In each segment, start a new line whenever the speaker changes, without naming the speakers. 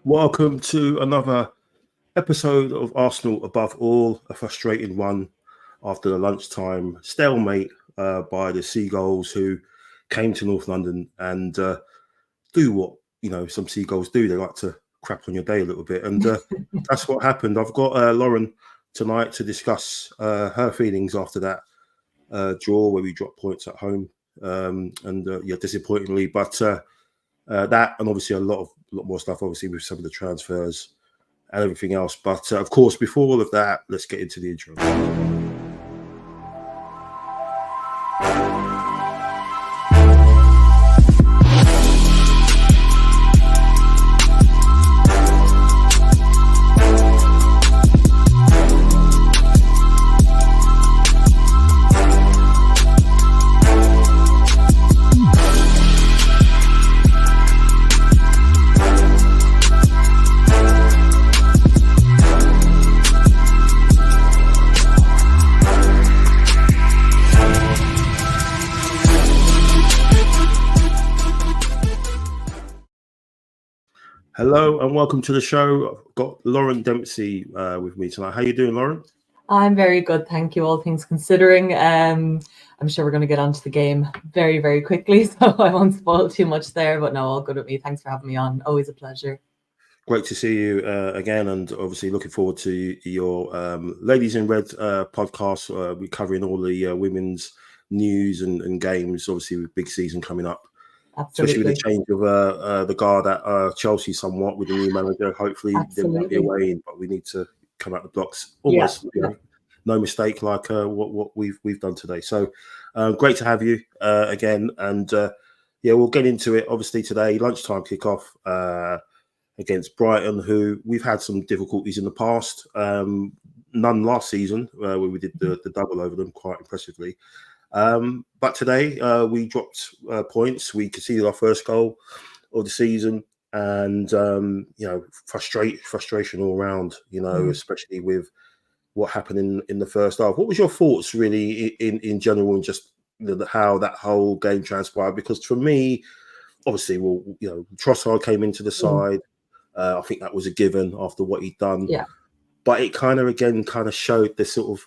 Welcome to another episode of Arsenal Above All, a frustrating one after the lunchtime stalemate by the Seagulls, who came to North London and do what some Seagulls do. They like to crap on your day a little bit, and that's what happened. I've got Lauren tonight to discuss her feelings after that draw where we dropped points at home, disappointingly, but that and obviously a lot more stuff, obviously with some of the transfers and everything else. But of course, before all of that, let's get into the intro. Hello and welcome to the show. I've got Lauren Dempsey with me tonight. How are you doing, Lauren?
I'm very good, thank you, all things considering. I'm sure we're going to get onto the game very, very quickly, so I won't spoil too much there, but no, all good with me. Thanks for having me on. Always a pleasure.
Great to see you again, and obviously looking forward to your Ladies in Red podcast. We're covering all the women's news and games, obviously with big season coming up.
Absolutely.
Especially with the change of the guard at Chelsea somewhat with the new manager. Hopefully there might be a way in, but we need to come out the blocks almost. No mistake like what we've done today. So great to have you again, and we'll get into it. Obviously today, lunchtime kickoff against Brighton, who we've had some difficulties in the past. None last season where we did the double over them quite impressively. But today we dropped points. We conceded our first goal of the season, and frustration all around. Especially with what happened in the first half. What was your thoughts really in general, and just how that whole game transpired? Because for me, obviously, Trossard came into the side. I think that was a given after what he'd done.
Yeah.
But it kind of showed this sort of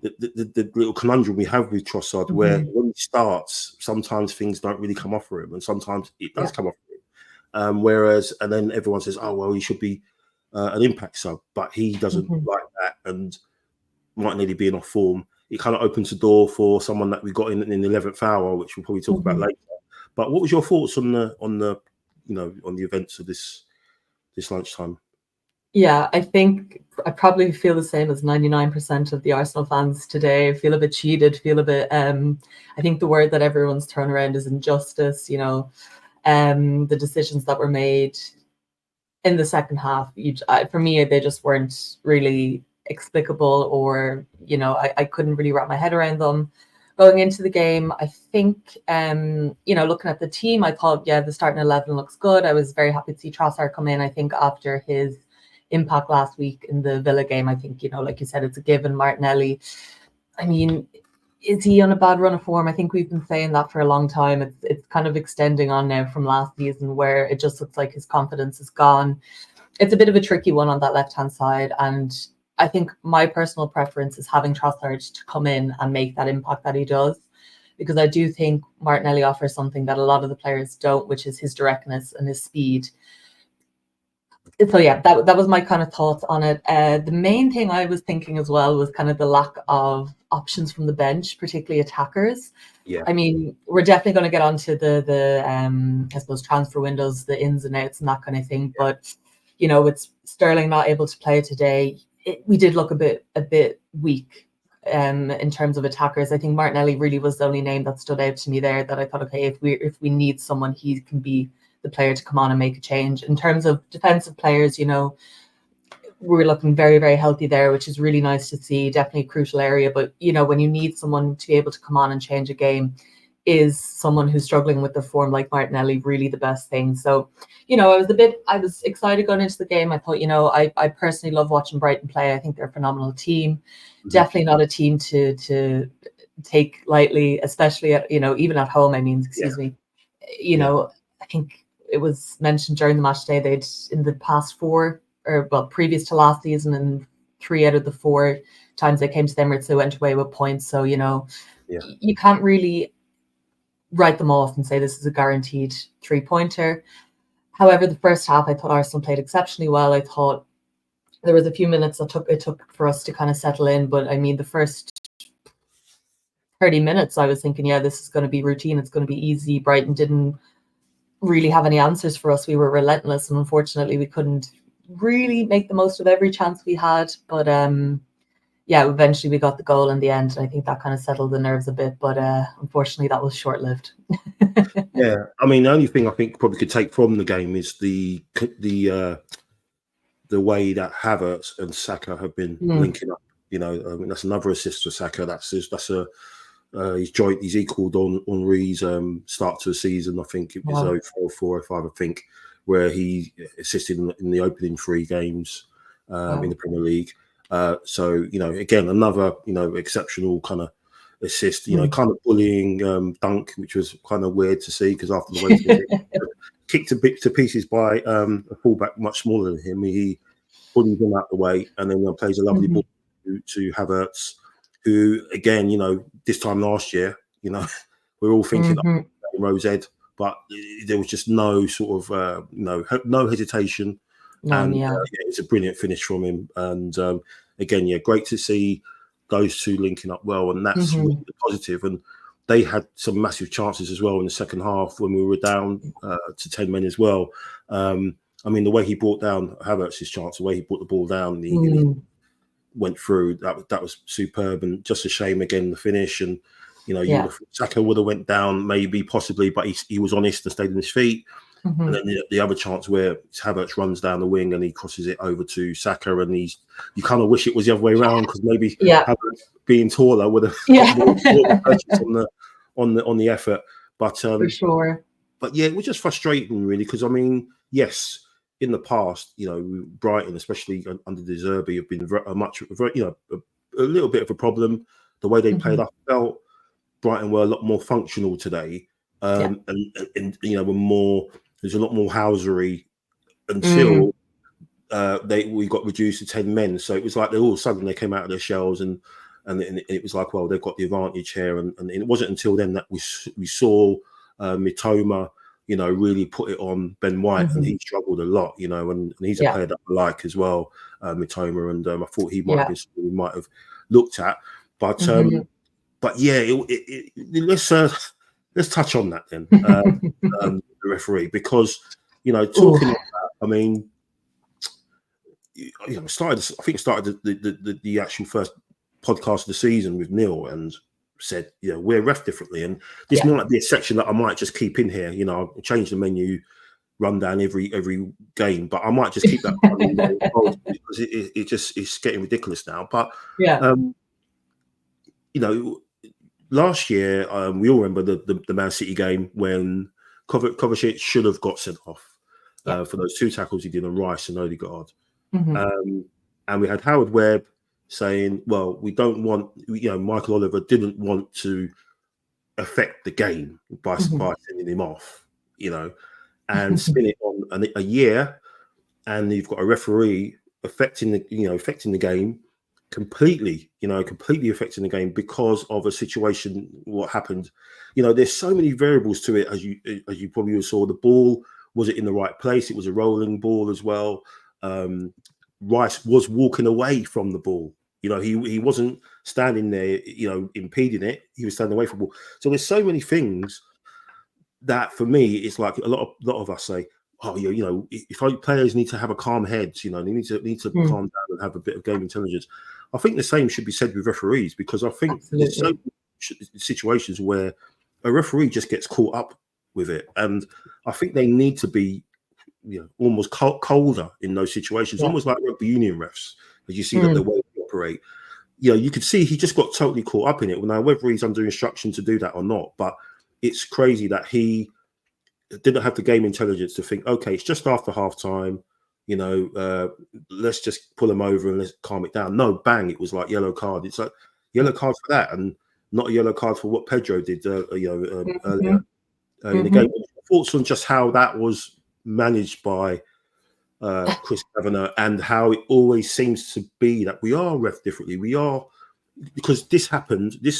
the little conundrum we have with Trossard, where when he starts, sometimes things don't really come off for him, and sometimes it does come off for him. And then everyone says, "Oh well, he should be an impact sub," but he doesn't like that, and might nearly be off form. It kind of opens the door for someone that we got in the 11th hour, which we'll probably talk about later. But what was your thoughts on the events of this lunchtime?
Yeah, I think I probably feel the same as 99% of the Arsenal fans today. I feel a bit cheated, I think the word that everyone's thrown around is injustice. The decisions that were made in the second half, for me, they just weren't really explicable, or, I couldn't really wrap my head around them. Going into the game, I think, looking at the team, I thought, the starting 11 looks good. I was very happy to see Trossard come in. I think after his impact last week in the Villa game, I think, like you said, it's a given. Martinelli, I mean, is he on a bad run of form? I think we've been saying that for a long time. It's kind of extending on now from last season, where it just looks like his confidence is gone. It's a bit of a tricky one on that left-hand side, and I think my personal preference is having Trossard to come in and make that impact that he does, because I do think Martinelli offers something that a lot of the players don't, which is his directness and his speed. So that was my kind of thoughts on it. The main thing I was thinking as well was kind of the lack of options from the bench, particularly attackers.
Yeah.
I mean, we're definitely going to get onto the I suppose transfer windows, the ins and outs and that kind of thing. But with Sterling not able to play today, we did look a bit weak in terms of attackers. I think Martinelli really was the only name that stood out to me there, that I thought, okay, if we need someone, he can be the player to come on and make a change. In terms of defensive players, we're looking very, very healthy there, which is really nice to see. Definitely a crucial area. But, when you need someone to be able to come on and change a game, is someone who's struggling with the form like Martinelli really the best thing? So, I was excited going into the game. I thought, I personally love watching Brighton play. I think they're a phenomenal team. Mm-hmm. Definitely not a team to take lightly, especially at, even at home. I mean, excuse me. I think it was mentioned during the match day they'd in the past previous to last season, and 3 out of the 4 times they came to the Emirates, they went away with points. So, you can't really write them off and say this is a guaranteed 3-pointer. However, the first half, I thought Arsenal played exceptionally well. I thought there was a few minutes it took for us to kind of settle in. But I mean, the first 30 minutes, I was thinking, yeah, this is going to be routine. It's going to be easy. Brighton didn't really have any answers for us. We were relentless, and unfortunately, we couldn't really make the most of every chance we had. But eventually we got the goal in the end, and I think that kind of settled the nerves a bit. But unfortunately, that was short-lived.
Yeah, I mean, the only thing I think probably could take from the game is the way that Havertz and Saka have been linking up. I mean, that's another assist for Saka. He's equaled on Henry's start to the season. I think it was 04-05, I think, where he assisted in the opening 3 games in the Premier League. So again, another exceptional kind of assist. Kind of bullying dunk, which was kind of weird to see, because after the way he kicked a bit to pieces by a fullback much smaller than him, he bullied him out the way, and then plays a lovely ball to Havertz, who again, this time last year, we're all thinking Rose-Ed, but there was just no sort of no hesitation. It's a brilliant finish from him, and again, great to see those two linking up well, and that's really positive. And they had some massive chances as well in the second half when we were down to 10 men as well. I mean, the way he brought down Havertz's chance, the way he brought the ball down, and he went through, that was superb. And just a shame again the finish. And Saka would have went down maybe, possibly, but he was honest and stayed on his feet. And then the other chance where Havertz runs down the wing and he crosses it over to Saka, and you kind of wish it was the other way around, because maybe Havertz being taller would have got more purchase on the effort. But
for sure.
But yeah, it was just frustrating really, because I mean, yes, in the past, Brighton, especially under De Zerbi, have been a little bit of a problem. The way they played, I felt Brighton were a lot more functional today, and were more. There's a lot more housery until we got reduced to 10 men. So it was like all of a sudden they came out of their shells, and it was like, well, they've got the advantage here. And it wasn't until then that we saw Mitoma, really put it on Ben White, and he struggled a lot, and he's a player that I like as well, Mitoma, and I thought he might have been something we might have looked at. But let's touch on that then, the referee, because talking about that, I mean, started the actual first podcast of the season with Neil, and said, we're ref differently, and this might be a section that I might just keep in here. I'll change the menu rundown every game, but I might just keep that because it's getting ridiculous now. But last year, we all remember the Man City game when Kovacic should have got sent off for those 2 tackles he did on Rice and Odegaard. And we had Howard Webb saying, well, we don't want, Michael Oliver didn't want to affect the game by sending him off, and spin it on a year, and you've got a referee affecting the game completely, completely affecting the game because of a situation, what happened. There's so many variables to it, as you probably saw. The ball, was it in the right place? It was a rolling ball as well. Rice was walking away from the ball. He wasn't standing there, impeding it. He was standing away from the ball. So there's so many things that, for me, it's like a lot of us say, oh, if players need to have a calm head, they need to calm down and have a bit of game intelligence. I think the same should be said with referees, because I think there's so many situations where a referee just gets caught up with it, and I think they need to be almost colder in those situations, almost like rugby union refs, as you see that the way they operate. You could see he just got totally caught up in it. Now, whether he's under instruction to do that or not, but it's crazy that he didn't have the game intelligence to think, okay, it's just after half time, let's just pull him over and let's calm it down. No, bang, it was like yellow card. It's like yellow card for that, and not a yellow card for what Pedro did earlier in the game. Thoughts on just how that was managed by Chris Kavanagh, and how it always seems to be that we are ref differently. We are, because this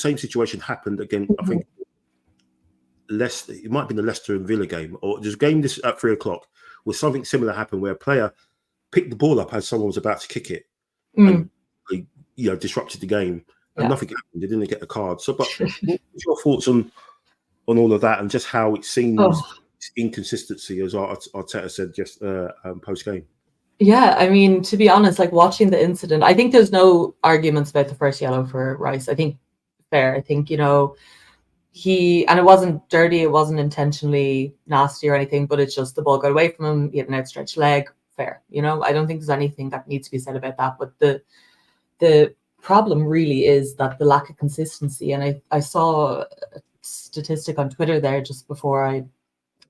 same situation happened again, I think, Leicester, it might have been the Leicester and Villa game, or there's a game this at 3:00 where something similar happened, where a player picked the ball up as someone was about to kick it, and disrupted the game, and nothing happened. They didn't get a card. So, but what's your thoughts on all of that, and just how it seems inconsistency, as Arteta said just post game?
Yeah, I mean, to be honest, like watching the incident, I think there's no arguments about the first yellow for Rice. I think fair. I think, and it wasn't dirty, it wasn't intentionally nasty or anything, but it's just the ball got away from him, he had an outstretched leg, fair. I don't think there's anything that needs to be said about that. But the problem really is that the lack of consistency. And I saw a statistic on Twitter there just before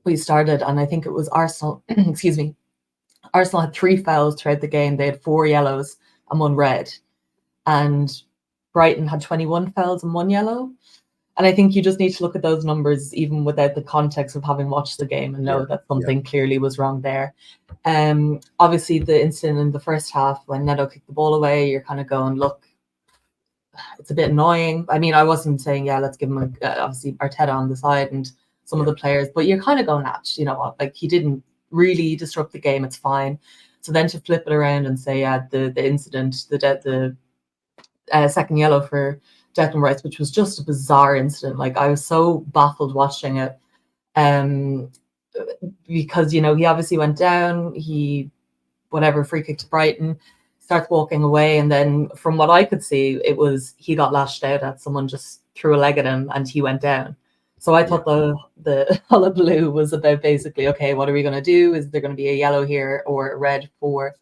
we started, and I think it was Arsenal, excuse me, Arsenal had 3 fouls throughout the game. They had 4 yellows and 1 red. And Brighton had 21 fouls and 1 yellow. And I think you just need to look at those numbers even without the context of having watched the game and know that something clearly was wrong there. Obviously, the incident in the first half when Neto kicked the ball away, you're kind of going, look, it's a bit annoying. I mean, I wasn't saying, let's give him obviously Arteta on the side and some of the players, but you're kind of going, you know what, like he didn't really disrupt the game, it's fine. So then to flip it around and say the incident, the second yellow for Declan Rice, which was just a bizarre incident. Like I was so baffled watching it, because he obviously went down, free kick to Brighton, starts walking away, and then from what I could see, it was he got lashed out at, someone just threw a leg at him and he went down. So I thought the hullabaloo was about basically, okay, what are we going to do? Is there going to be a yellow here or a red for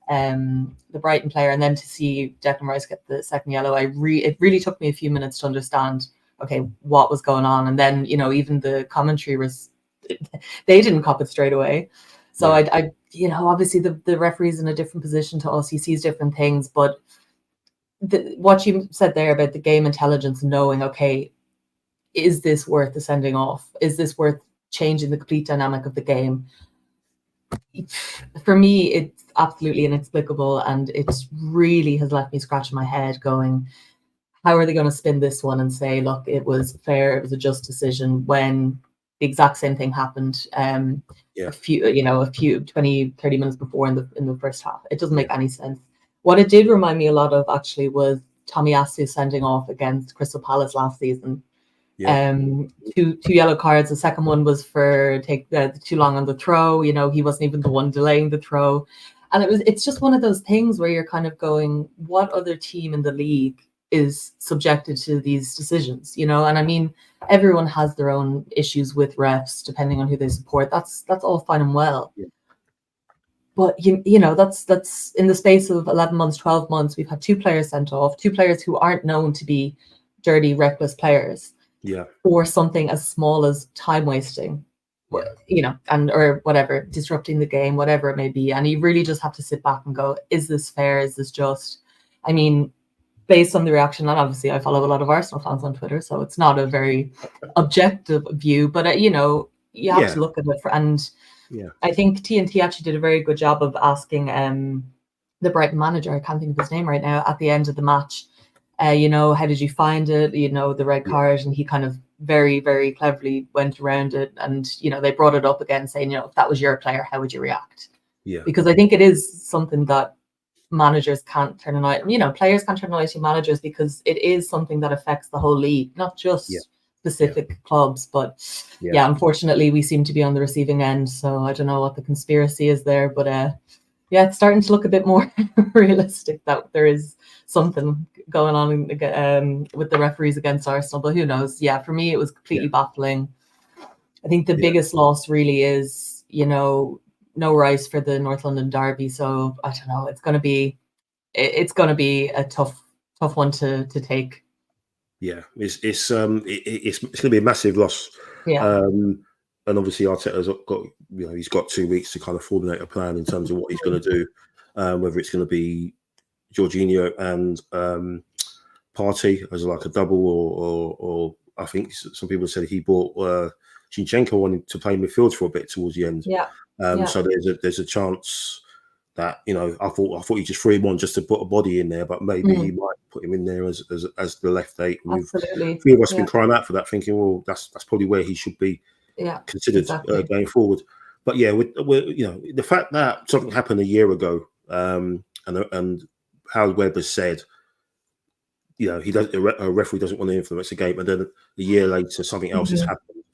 the Brighton player? And then to see Declan Rice get the second yellow, it really took me a few minutes to understand, okay, what was going on. And then, even the commentary was, they didn't cop it straight away. So I obviously the referee's in a different position to us. He sees different things, but what you said there about the game intelligence, knowing, okay, is this worth the sending off? Is this worth changing the complete dynamic of the game? For me, it's absolutely inexplicable, and it really has left me scratching my head going, how are they going to spin this one and say, look, it was fair, it was a just decision, when the exact same thing happened a few 20, 30 minutes before in the first half? It doesn't make any sense. What it did remind me a lot of actually was Tomiyasu sending off against Crystal Palace last season. Two yellow cards. The second one was for too long on the throw. He wasn't even the one delaying the throw, and it's just one of those things where you're kind of going, what other team in the league is subjected to these decisions? And I mean, everyone has their own issues with refs depending on who they support. That's all fine and well. But that's in the space of 11 months, 12 months, we've had 2 players sent off, 2 players who aren't known to be dirty, reckless players. Or something as small as time wasting, or whatever, disrupting the game, whatever it may be. And you really just have to sit back and go, is this fair? Is this just? I mean, based on the reaction, and obviously I follow a lot of Arsenal fans on Twitter, so it's not a very objective view, but you have to look at it. I think TNT actually did a very good job of asking the Brighton manager, I can't think of his name right now, at the end of the match, how did you find it? The red card, and he kind of very, very cleverly went around it. And, they brought it up again saying, if that was your player, how would you react? Because I think it is something that managers can't turn an eye, players can't turn an eye to managers, because it is something that affects the whole league, not just specific clubs. But unfortunately, we seem to be on the receiving end. So I don't know what the conspiracy is there, but it's starting to look a bit more realistic that there is something going on with the referees against Arsenal, but who knows? For me, it was completely baffling. I think the biggest loss really is, no Rice for the North London derby. So I don't know. It's going to be a tough one to take.
It's going to be a massive loss. And obviously Arteta's got, he's got 2 weeks to kind of formulate a plan in terms of what he's going to do, whether it's going to be Jorginho and Partey as like a double, or I think some people said he bought Zinchenko wanted to play midfield for a bit towards the end.
Yeah.
So there's a chance that, you know, I thought he just threw him on just to put a body in there, but maybe he might put him in there as the left 8.
Absolutely.
A few of us have been crying out for that, thinking, well, that's probably where he should be considered going forward. But yeah, you know, the fact that something happened a year ago, and how Webb has said, you know, a referee doesn't want to influence the game, and then a year later something else has happened,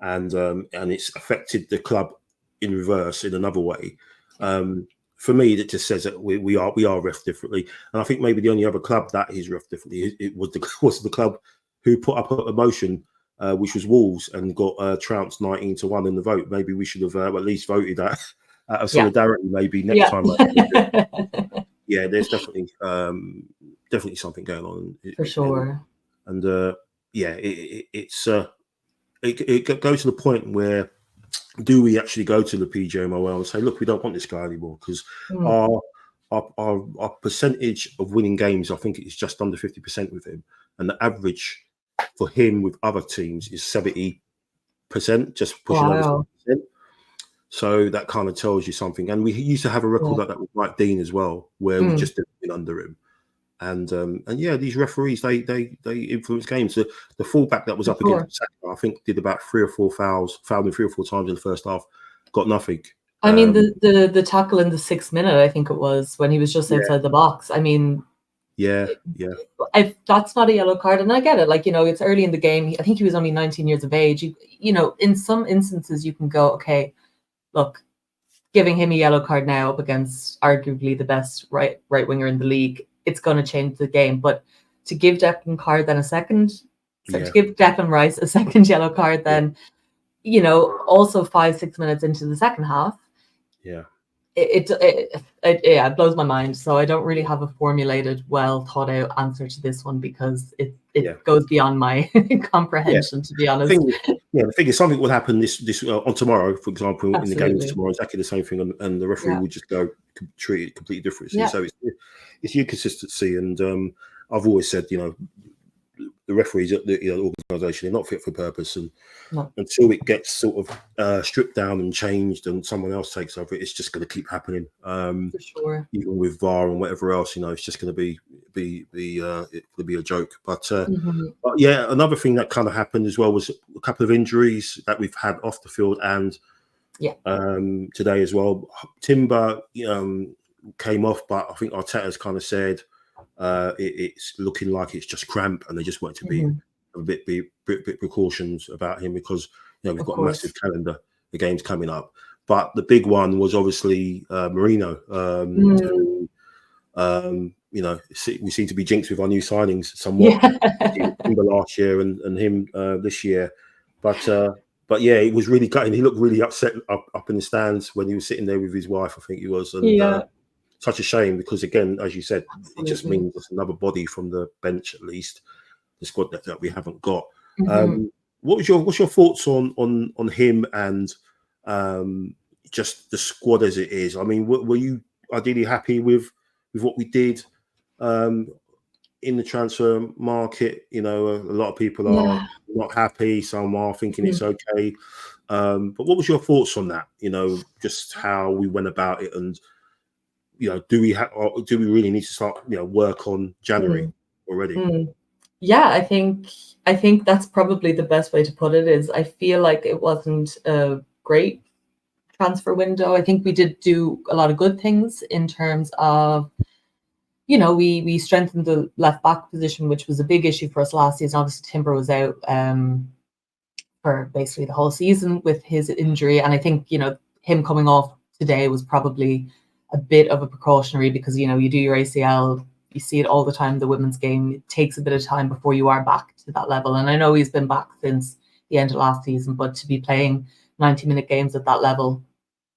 and it's affected the club in reverse in another way. For me, it just says that we are ref differently, and I think maybe the only other club that is ref differently it was the club who put up a motion, which was Wolves, and got trounced 19-1 in the vote. Maybe we should have at least voted that out of solidarity. Maybe next time. Yeah, there's definitely something going on
for sure.
And it goes to the point where, do we actually go to the PGMOL and say, look, we don't want this guy anymore, because our percentage of winning games, I think, is just under 50% with him, and the average for him with other teams is 70%, just pushing over 70%. So that kind of tells you something. And we used to have a record like that with Mike Dean as well, where we just didn't win under him. And yeah, these referees, they influence games. The fullback that was up against Saka, I think, did about 3 or 4 fouls, fouled him 3 or 4 times in the first half, got nothing.
I mean, the tackle in the 6th minute, I think it was, when he was just outside the box. I mean, if that's not a yellow card, and I get it, like, you know, it's early in the game. I think he was only 19 years of age. You know, in some instances, you can go, okay, look, giving him a yellow card now up against arguably the best right winger in the league, it's going to change the game. But to give Declan Rice a second yellow card, then, you know, also 5-6 minutes into the second half, it blows my mind. So I don't really have a formulated, well thought out answer to this one, because it goes beyond my comprehension, to be honest.
The thing is, something will happen this on tomorrow, for example. In the games tomorrow, exactly the same thing, and the referee will just go treat it completely differently. So it's inconsistency, and I've always said, you know, the referees at the organisation, they're not fit for purpose, and until it gets sort of stripped down and changed and someone else takes over, it's just going to keep happening. For sure. Even with VAR and whatever else, you know, it's just going to be a joke. But yeah, another thing that kind of happened as well was a couple of injuries that we've had off the field and today as well. Timber came off, but I think Arteta's kind of said it's looking like it's just cramp, and they just want to be a bit precautions about him, because, you know, we've got a massive calendar, the games coming up. But the big one was obviously Marino. You know, we seem to be jinxed with our new signings somewhat. Timber last year and him this year, but yeah, it was really gutting. He looked really upset up in the stands when he was sitting there with his wife, I think he was, and such a shame, because again, as you said, it just means there's another body from the bench, at least the squad that we haven't got. What's your thoughts on him and just the squad as it is? I mean, were you ideally happy with what we did in the transfer market? You know, a lot of people are not happy, some are thinking it's okay. But what was your thoughts on that? You know, just how we went about it, and, you know, do we really need to start, you know, work on January already?
Yeah, I think that's probably the best way to put it. Is I feel like it wasn't a great transfer window. I think we did do a lot of good things in terms of, you know, we strengthened the left back position, which was a big issue for us last season. Obviously, Timber was out for basically the whole season with his injury, and I think, you know, him coming off today was probably a bit of a precautionary, because, you know, you do your ACL, you see it all the time, the women's game, it takes a bit of time before you are back to that level. And I know he's been back since the end of last season, but to be playing 90-minute games at that level,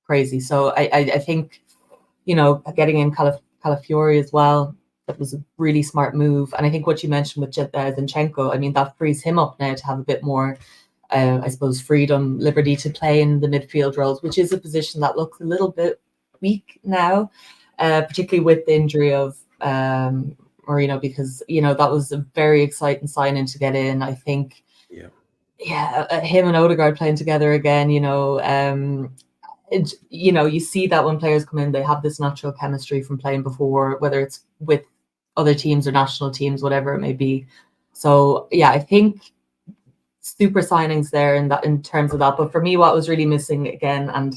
crazy. So I think, you know, getting in Calafiori as well, that was a really smart move. And I think what you mentioned with Zinchenko, I mean, that frees him up now to have a bit more, I suppose, freedom, liberty to play in the midfield roles, which is a position that looks a little bit week now, particularly with the injury of Marino, because, you know, that was a very exciting signing to get in. I think him and Odegaard playing together again, you see that when players come in, they have this natural chemistry from playing before, whether it's with other teams or national teams, whatever it may be. So yeah, I think super signings there in terms of that. But for me, what was really missing again, and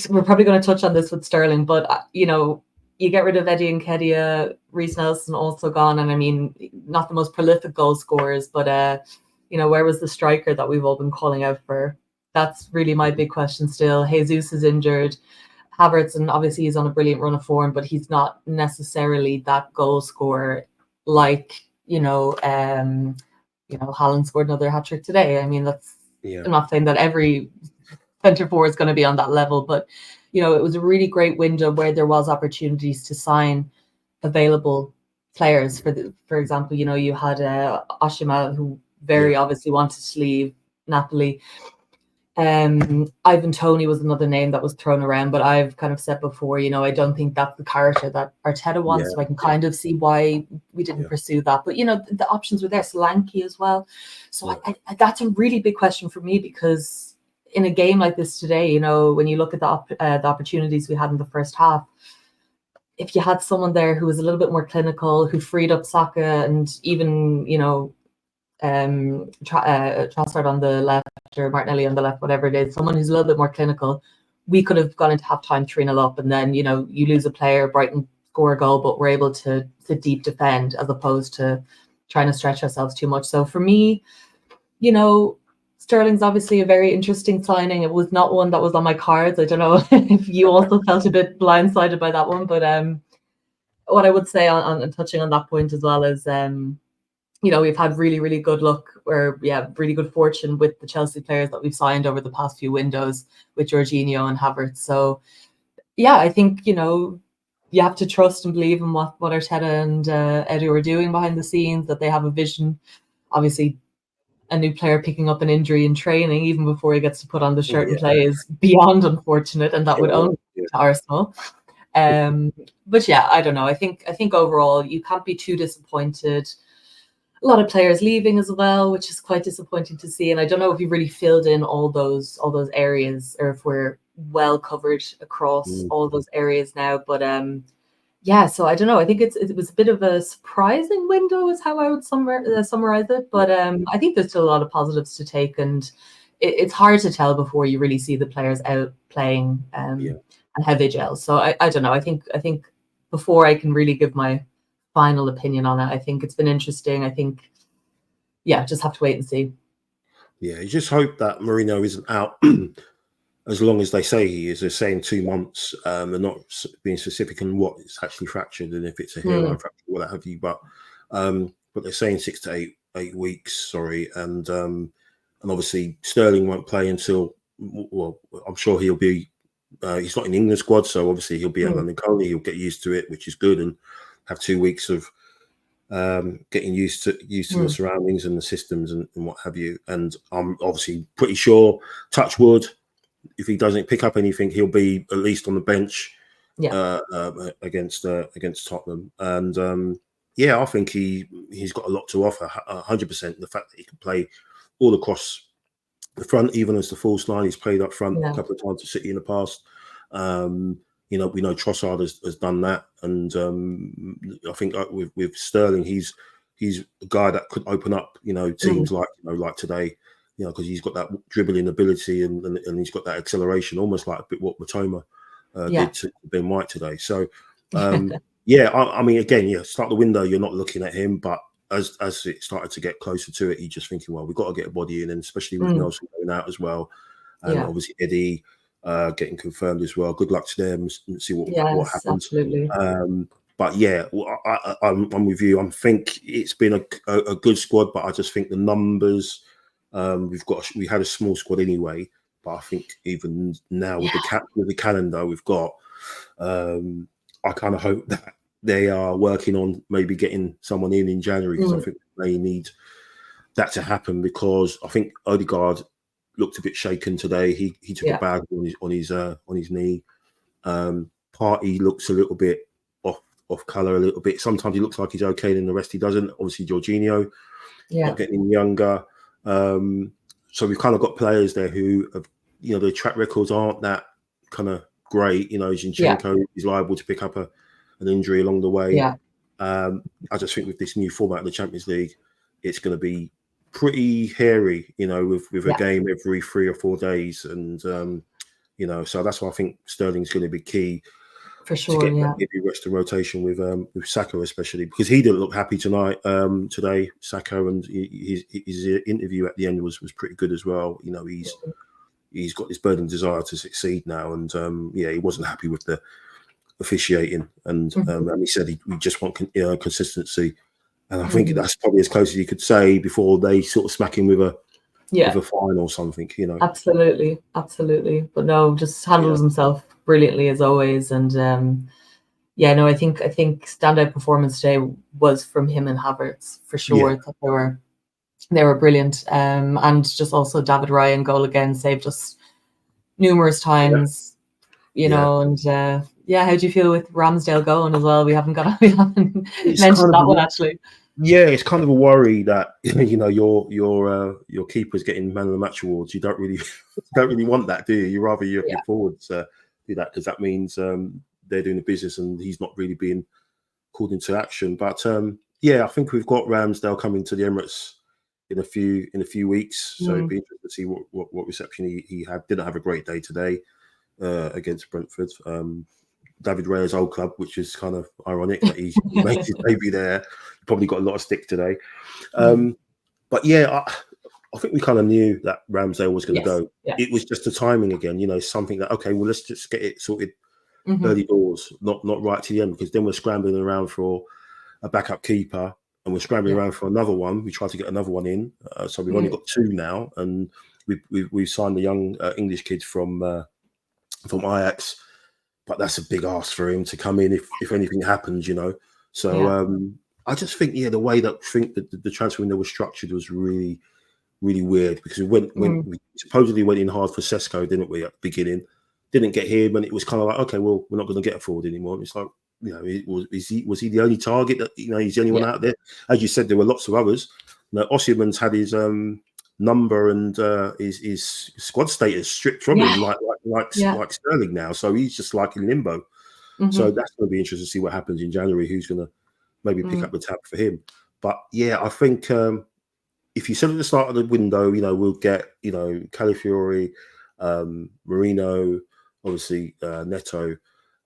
we're probably going to touch on this with Sterling, but you get rid of Eddie Nketiah, Reece Nelson also gone, and I mean, not the most prolific goal scorers, but where was the striker that we've all been calling out for? That's really my big question still. Jesus is injured. Havertz, and obviously he's on a brilliant run of form, but he's not necessarily that goal scorer like, Haaland scored another hat-trick today. I mean, I'm not saying that every centre forward is going to be on that level, but, it was a really great window where there was opportunities to sign available players. For example, you had Oshima, who very obviously wanted to leave Napoli. Ivan Toney was another name that was thrown around, but I've kind of said before, I don't think that's the character that Arteta wants. So I can kind of see why we didn't pursue that. But the options were there, Solanke as well. So I that's a really big question for me, because in a game like this today, when you look at the opportunities we had in the first half, if you had someone there who was a little bit more clinical, who freed up Saka and even Trossard on the left or Martinelli on the left, whatever it is, someone who's a little bit more clinical, we could have gone into halftime 3-0 up, and then you lose a player, Brighton score a goal, but we're able to deep defend as opposed to trying to stretch ourselves too much. So for me, Sterling's obviously a very interesting signing. It was not one that was on my cards. I don't know if you also felt a bit blindsided by that one, but what I would say on touching on that point as well is we've had really, really good luck, or really good fortune with the Chelsea players that we've signed over the past few windows with Jorginho and Havertz. So I think you have to trust and believe in what Arteta and Edu are doing behind the scenes, that they have a vision. Obviously, a new player picking up an injury in training even before he gets to put on the shirt and play is beyond unfortunate, and that would only be to Arsenal. But I don't know. I think overall you can't be too disappointed. A lot of players leaving as well, which is quite disappointing to see. And I don't know if you really filled in all those areas, or if we're well covered across all those areas now. But so I don't know. I think it was a bit of a surprising window, is how I would summarize it. But I think there's still a lot of positives to take, and it's hard to tell before you really see the players out playing and how they gel. So I don't know. I think before I can really give my final opinion on it, I think it's been interesting. I think just have to wait and see.
You just hope that Mourinho isn't out as long as they say he is. They're saying 2 months. They're not being specific on what it's actually fractured and if it's a hairline fracture, what have you. But they're saying 6 to 8 weeks. Sorry, and obviously Sterling won't play until, well, I'm sure he'll be. He's not in the England squad, so obviously he'll be at London Colney. He'll get used to it, which is good, and have 2 weeks of getting used to the surroundings and the systems and what have you. And I'm obviously pretty sure, touch wood, if he doesn't pick up anything, he'll be at least on the bench against Tottenham. And I think he's got a lot to offer. 100%. The fact that he can play all across the front, even as the false line, he's played up front a couple of times at City in the past. We know Trossard has done that, and I think with Sterling, he's a guy that could open up, teams like today, because he's got that dribbling ability and he's got that acceleration, almost like a bit what Matoma did to Ben White today. So, I mean, again, start the window, you're not looking at him, but as it started to get closer to it, you're just thinking, well, we've got to get a body in, and especially with Nelson going out as well, and obviously Eddie getting confirmed as well. Good luck to them. See what happens.
Absolutely.
But I'm with you. I think it's been a good squad, but I just think the numbers. We had a small squad anyway, but I think even now with the calendar we've got, I kind of hope that they are working on maybe getting someone in January, because I think they need that to happen, because I think Odegaard looked a bit shaken today. He took a bag on his knee. Partey looks a little bit off colour a little bit. Sometimes he looks like he's okay, and the rest he doesn't. Obviously, Jorginho not getting younger. So we've kind of got players there who have, their track records aren't that kind of great. Zinchenko is liable to pick up an injury along the way.
Yeah.
I just think with this new format of the Champions League, it's going to be pretty hairy, with a game every 3 or 4 days. And, so that's why I think Sterling's going to be key.
For sure,
maybe rest and rotation with Saka, especially because he didn't look happy today, Saka, and his interview at the end was pretty good as well. He's got this burning desire to succeed now, and he wasn't happy with the officiating, and he said we just want consistency, and I think that's probably as close as you could say before they sort of smack him with a fine or something.
Absolutely, but no, just handles himself brilliantly as always, and I think standout performance today was from him and Havertz for sure. I thought they were brilliant, and just also David Ryan goal again saved us numerous times, and how do you feel with Ramsdale going as well? We haven't mentioned that one actually.
Yeah, it's kind of a worry that your keeper's getting man of the match awards. You don't really want that, do you? You rather your forwards do that, because that means they're doing the business and he's not really being called into action. But I think we've got Ramsdale coming to the Emirates in a few weeks, so it'd be interesting to see what reception he had. Didn't have a great day today against Brentford. David Raya's old club, which is kind of ironic that he made his debut there. Probably got a lot of stick today. But I think we kind of knew that Ramsdale was going to go. Yeah. It was just the timing again, something that, okay, well, let's just get it sorted early doors, not right to the end, because then we're scrambling around for a backup keeper and we're scrambling around for another one. We tried to get another one in. So we've only got 2 now, and we've signed a young English kid from Ajax. But that's a big ask for him to come in if anything happens, So I just think, the way that the transfer window was structured was really, really weird, because we supposedly went in hard for Sesko, didn't we, at the beginning? Didn't get him, and it was kind of like, okay, well, we're not going to get a forward anymore. It's like, was he the only target that he's the only one out there? As you said, there were lots of others. Osimhen's had his number and his squad status stripped from him, like Sterling now. So he's just like in limbo. So that's going to be interesting to see what happens in January. Who's going to maybe pick up the tab for him? But I think if you said at the start of the window, we'll get Calafiori, Marino, obviously Neto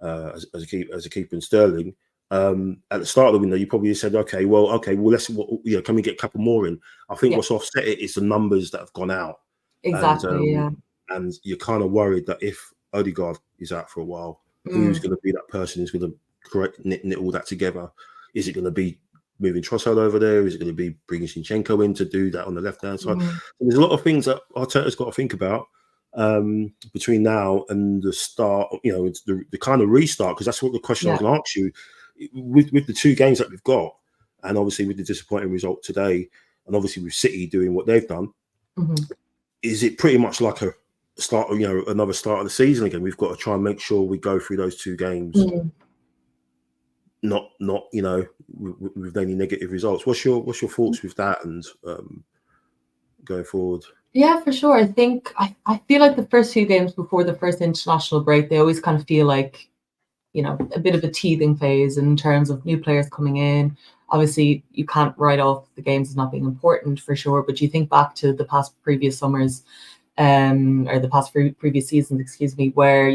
as a keeper, and Sterling. At the start of the window, you probably said, okay, well, let's can we get a couple more in? I think what's offset it is the numbers that have gone out.
Exactly.
And you're kind of worried that if Odegaard is out for a while, who's going to be that person who's going to knit all that together? Is it going to be moving Trossard over there? Is it going to be bringing Zinchenko in to do that on the left-hand side? There's a lot of things that Arteta's got to think about between now and the start, it's the kind of restart, because that's what the question I was going to ask you. With the 2 games that we've got, and obviously with the disappointing result today, and obviously with City doing what they've done, is it pretty much like a start, another start of the season again? We've got to try and make sure we go through those 2 games, not with any negative results. What's your thoughts with that and going forward?
Yeah, for sure. I think I feel like the first few games before the first international break, they always kind of feel like, a bit of a teething phase in terms of new players coming in. Obviously, you can't write off the games as not being important for sure, but you think back to the previous summers, or the previous seasons, where,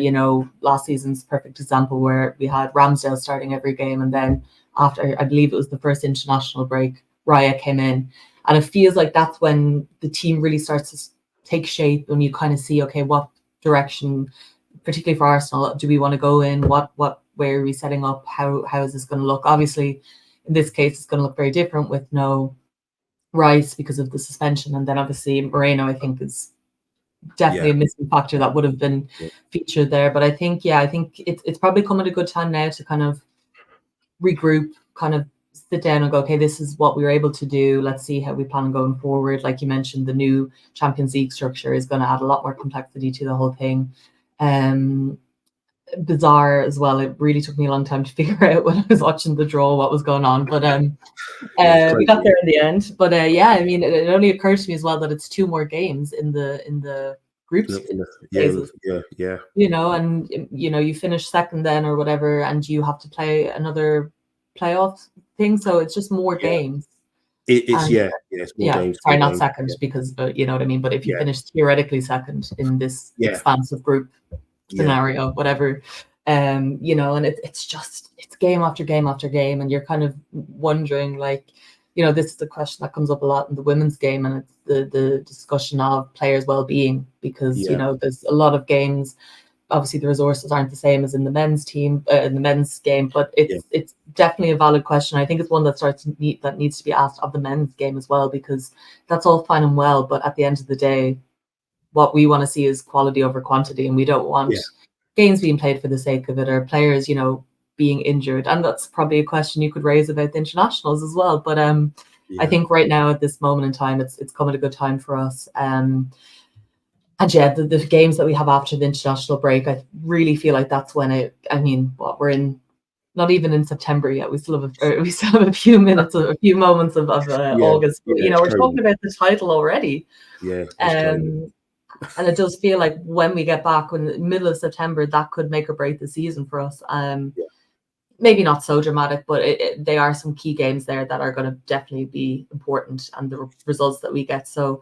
last season's perfect example, where we had Ramsdale starting every game, and then after, I believe it was the first international break, Raya came in. And it feels like that's when the team really starts to take shape, and you kind of see, okay, what direction, particularly for Arsenal, do we want to go in? Where are we setting up? How is this going to look? Obviously, in this case, it's going to look very different with no Rice because of the suspension, and then obviously Moreno, I think, is definitely a missing factor that would have been featured there. But I think it's probably come at a good time now to kind of regroup, kind of sit down and go, okay, this is what we were able to do. Let's see how we plan on going forward. Like you mentioned, the new Champions League structure is going to add a lot more complexity to the whole thing. bizarre as well. It really took me a long time to figure out when I was watching the draw what was going on, but we got there in the end. But yeah, I mean, it only occurred to me as well that it's 2 more games in the groups phases.
Yeah.
You know, and you know, you finish second then or whatever, and you have to play another playoff thing. So it's just more games.
It's more games.
Sorry, not second, because you know what I mean. But if you finish theoretically second in this expansive group scenario, whatever, you know, and it's game after game after game, and you're kind of wondering, like, you know, this is the question that comes up a lot in the women's game, and it's the discussion of players' well-being, because you know, there's a lot of games. Obviously, the resources aren't the same as in the men's team, in the men's game, but it's definitely a valid question. I think it's one that needs to be asked of the men's game as well, because that's all fine and well, but at the end of the day, what we want to see is quality over quantity, and we don't want games being played for the sake of it, or players, you know, being injured. And that's probably a question you could raise about the internationals as well. But I think right now at this moment in time, it's come at a good time for us. And yeah, the games that we have after the international break, I really feel like that's when we're in, not even in September yet. We still have a few minutes, a few moments of August. You know, we're talking about the title already.
Yeah.
And it does feel like when we get back in the middle of September, that could make or break the season for us. Maybe not so dramatic, but they are some key games there that are going to definitely be important, and the results that we get. So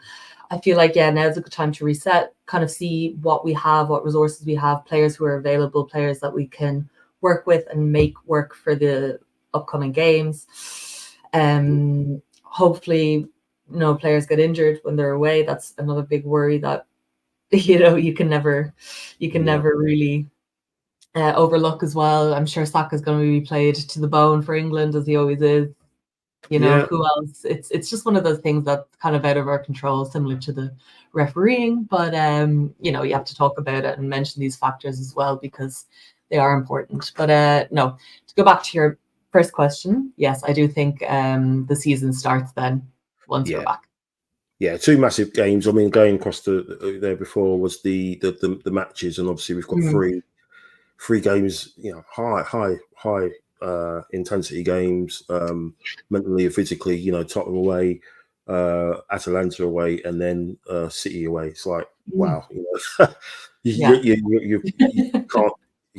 I feel like, now's a good time to reset, kind of see what we have, what resources we have, players who are available, players that we can work with and make work for the upcoming games. Hopefully no players get injured when they're away. That's another big worry that, you know, you can never really overlook as well. I'm sure Saka is going to be played to the bone for England, as he always is. You know, who else? It's just one of those things that's kind of out of our control, similar to the refereeing. But you know, you have to talk about it and mention these factors as well, because they are important. But no, to go back to your first question, yes, I do think the season starts then once we're back.
Yeah, 2 massive games. I mean, going across there before was the matches, and obviously we've got three games. You know, high intensity games, mentally and physically. You know, Tottenham away, Atalanta away, and then City away. It's like, wow, you know, you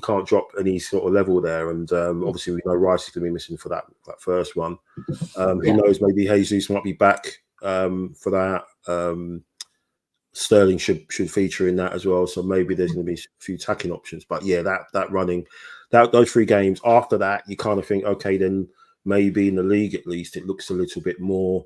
can't drop any sort of level there. And obviously we know Rice is going to be missing for that first one. Who knows? Maybe Jesus might be back for that. Sterling should feature in that as well. So maybe there's going to be a few attacking options. But yeah, that running, those 3 games. After that, you kind of think, okay, then maybe in the league at least it looks a little bit more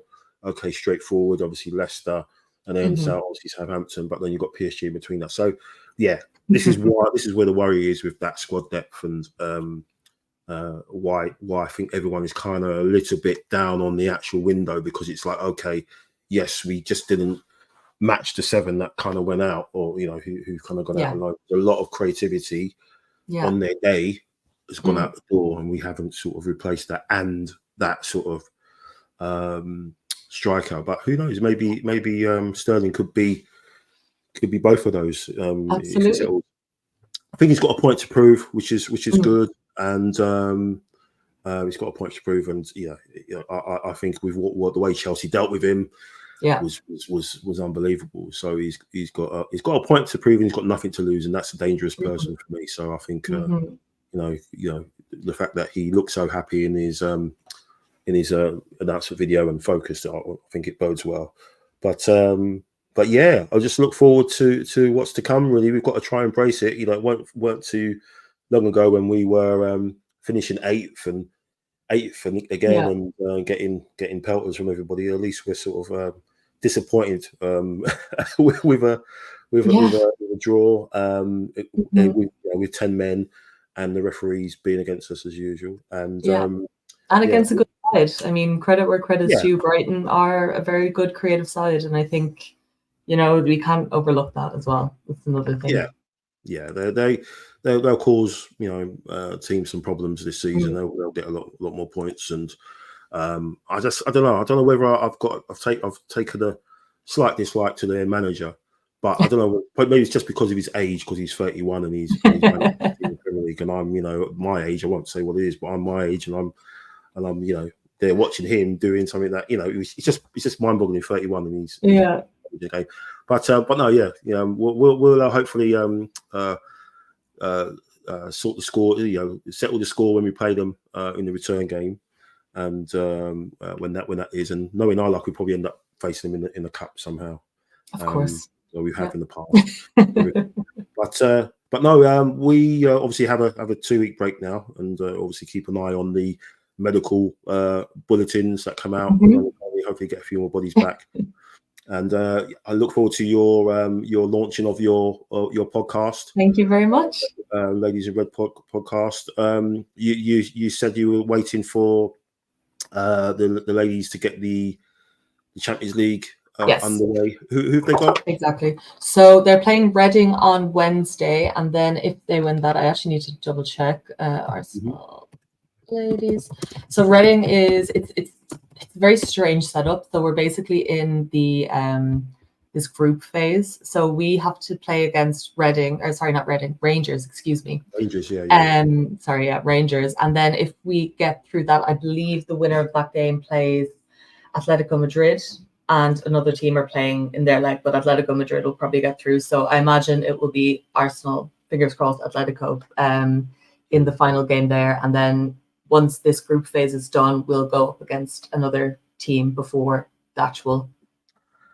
straightforward. Obviously Leicester, and then obviously Southampton, but then you've got PSG in between that. So yeah, this is where the worry is with that squad depth, and why I think everyone is kind of a little bit down on the actual window, because it's like, okay, yes, we just didn't match the 7 that kind of went out, or you know, who kind of gone out alone. A lot of creativity on their day has gone out the door, and we haven't sort of replaced that and that sort of striker. But who knows? Maybe Sterling could be both of those.
Absolutely.
I think he's got a point to prove, which is good, and he's got a point to prove. And I think with what the way Chelsea dealt with him, was unbelievable. So he's got a point to prove, and he's got nothing to lose, and that's a dangerous person for me. So I think you know, the fact that he looked so happy in his announcement video and focused, I think it bodes well. But yeah, I'll just look forward to what's to come. Really, we've got to try and embrace it. You know, it weren't too long ago when we were finishing eighth and again, and getting pelters from everybody. At least we're sort of disappointed with a draw with 10 men, and the referees being against us as usual. And
against a good side. I mean, credit where credit's due. Brighton are a very good creative side, and I think, you know, we can't overlook that as well. That's another thing.
They'll cause, you know, teams some problems this season. They'll get a lot more points, and I don't know whether I've taken a slight dislike to their manager, but I don't know. But maybe it's just because of his age, because he's 31 and he's managed in the Premier league, and I'm, my age. I won't say what it is, but I'm my age, and I'm, they're watching him doing something that, it's just mind-boggling. 31, and he's okay. But no, we'll hopefully sort the score, settle the score when we play them in the return game, and when that is, and knowing our luck, we probably end up facing them in the cup somehow.
Of course,
we have in the past. But no, we obviously have a 2-week break now, and obviously keep an eye on the medical bulletins that come out. We hopefully get a few more bodies back. And I look forward to your launching of your podcast.
Thank you very much,
Ladies in Red podcast. You said you were waiting for the ladies to get the Champions League underway. Who have they got?
Exactly. So they're playing Reading on Wednesday, and then if they win that, I actually need to double check Arsenal ladies. So Reading is it's a very strange setup. So we're basically in the this group phase. So we have to play against Rangers, excuse me.
Rangers,
Rangers. And then if we get through that, I believe the winner of that game plays Atletico Madrid, and another team are playing in their leg, but Atletico Madrid will probably get through. So I imagine it will be Arsenal, fingers crossed, Atletico in the final game there. And then once this group phase is done, we'll go up against another team before the actual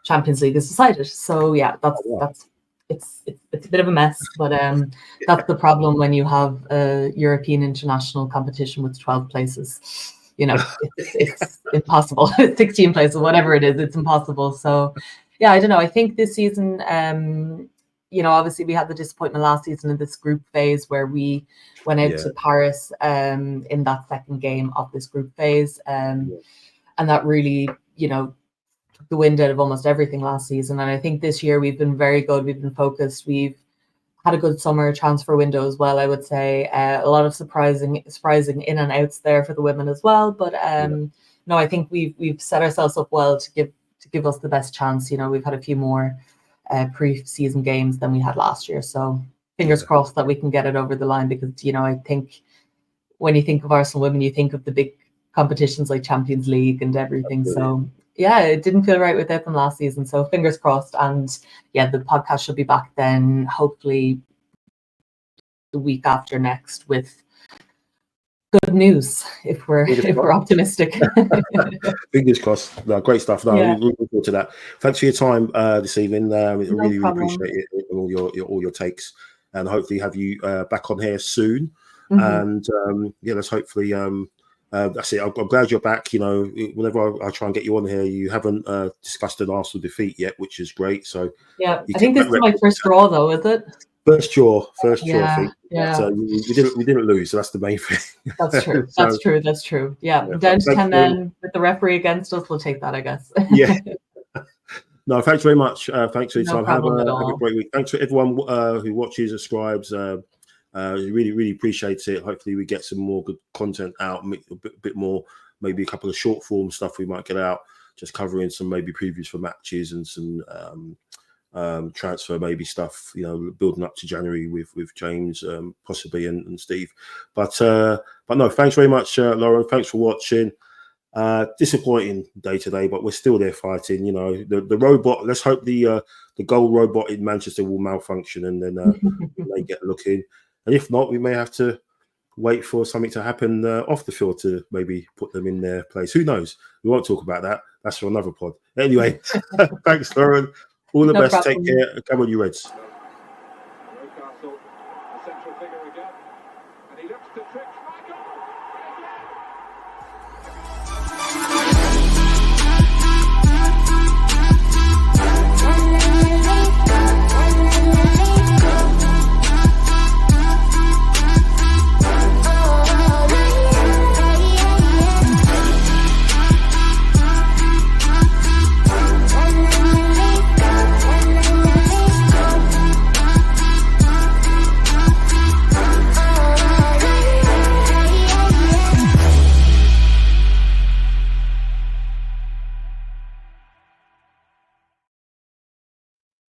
Champions League is decided. So yeah, that's it's a bit of a mess, but that's the problem when you have a European international competition with 12 places. It's impossible. 16 places, whatever it is, it's impossible. So yeah, I don't know. I think this season, obviously we had the disappointment last season in this group phase where we went out to Paris in that second game of this group phase. And that really, took the wind out of almost everything last season. And I think this year we've been very good. We've been focused. We've had a good summer transfer window as well, I would say. A lot of surprising in and outs there for the women as well. But no, I think we've set ourselves up well to give us the best chance. We've had a few more pre-season games than we had last year. So fingers crossed that we can get it over the line, because, I think when you think of Arsenal women, you think of the big competitions like Champions League and everything.
Absolutely.
So yeah, it didn't feel right without them last season. So fingers crossed. And yeah, the podcast should be back then, hopefully the week after next, with good news, if we're optimistic.
Fingers crossed. No, great stuff. No, looking forward to that. Thanks for your time this evening. Really appreciate it, all your takes, and hopefully have you back on here soon. And let's hopefully. That's it. I'm glad you're back. Whenever I try and get you on here, you haven't discussed an Arsenal defeat yet, which is great. So
yeah, I think this is my first draw, though, is it?
First draw. I think.
Yeah.
So we didn't lose. So that's the main thing.
That's true. That's true. Yeah. Down to 10 men with the referee against us. We'll take that, I guess.
Yeah. No, thanks very much. Thanks for your time. Have a great week. Thanks for everyone who watches, subscribes. Really appreciate it. Hopefully we get some more good content out, a bit more, maybe a couple of short form stuff we might get out, just covering some maybe previews for matches and some transfer maybe stuff, building up to January with James possibly and Steve. But no, thanks very much, Lauren. Thanks for watching. Disappointing day today, but we're still there fighting. The robot. Let's hope the goal robot in Manchester will malfunction and then they get looking. And if not, we may have to wait for something to happen off the field to maybe put them in their place. Who knows? We won't talk about that. That's for another pod. Anyway, thanks, Lauren. All the best. Problem. Take care. Come on, you Reds.
Newcastle, the central figure again, and he looks to trick.